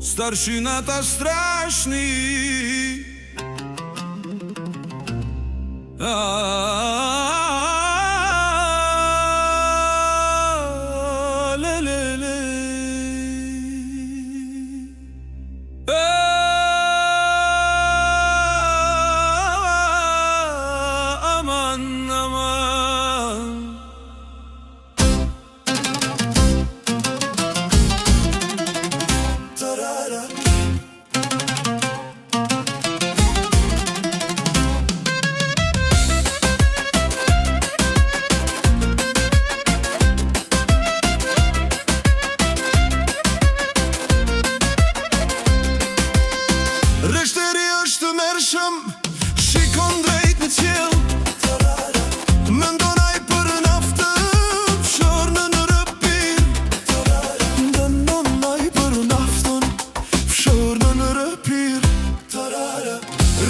Старшината страшни. Aman aman. Reshteri është të mërshëm, shikon drejt në qiell. Mendon ai për naftën, fshornë në rëpir. Mendon ai për naftën, fshornë në rëpir.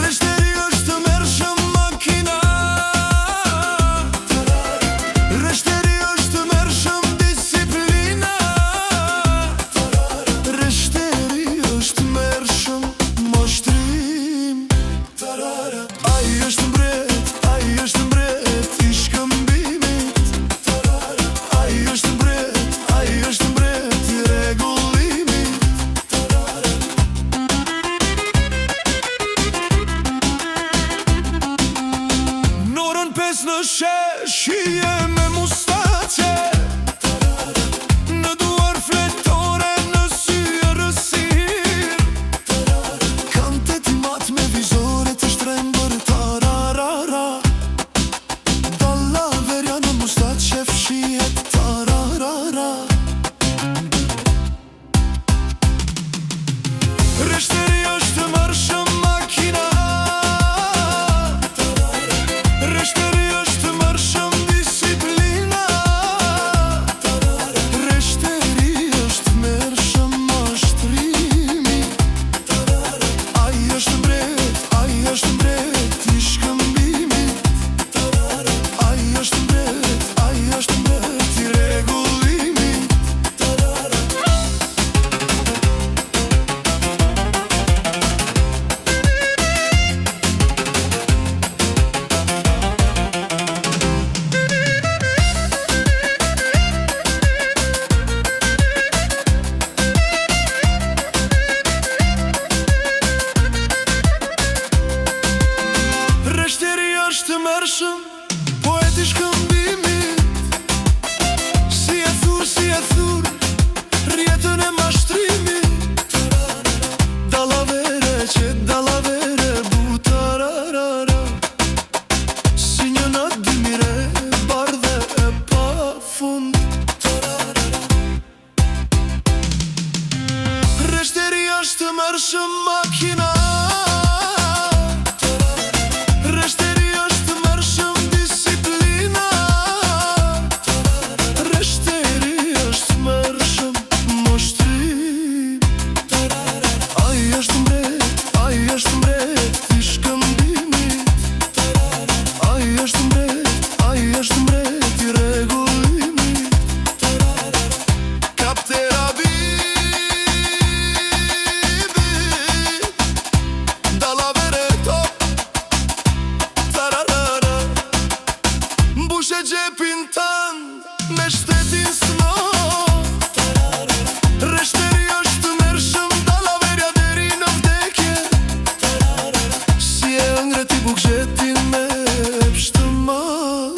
Reshteri është të mërshëm, makina. Reshteri është të mërshëm, disiplina. Reshteri është të mërshëm, mashtrim. Ai është mbret, ai është mbret i shkëmbimit. Ai është mbret i rregullimit. Në orën 5 në shesh, shije me mustaqe. Në duar fletore, në sy errësir. Kam tetimat me vizore të shtrembër, tararara. Dallaverja në mustaqe fshihet, tararara. Reshteri është të mërshëm, makina. Reshteri është të mërshëm, disiplina. Reshteri është të mërshëm, mashtrimi. Ai është mbret i shkëmbimit. Ai është mbret i rregullimit. Reshteri është të mërshëm, poet i shkëmbimit. Si e thur, rjetën e mashtrimit. Dallavere, butararara. Si një natë dimire, bardhe e pafund. Reshteri është të mërshëm, makina. Reshteri është të mërshëm, disiplina. Reshteri është të mërshëm, mashtrim. Ai është mbret i shkëmbimit. Ai është mbret i rregullimit. Kapter Habibi, Dallavere top. Tararara. Mbushe gjepin tënd me shtetin snot. Reshteri është të mërshëm, Dallaverja deri në vdekje. Si e ëngret i bukgjetin me pshtëmat.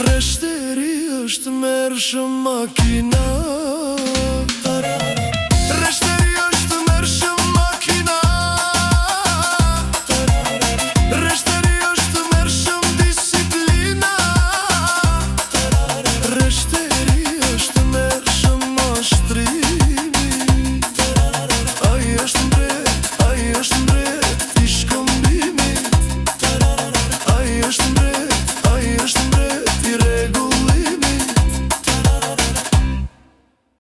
Reshteri është të mërshëm, makina.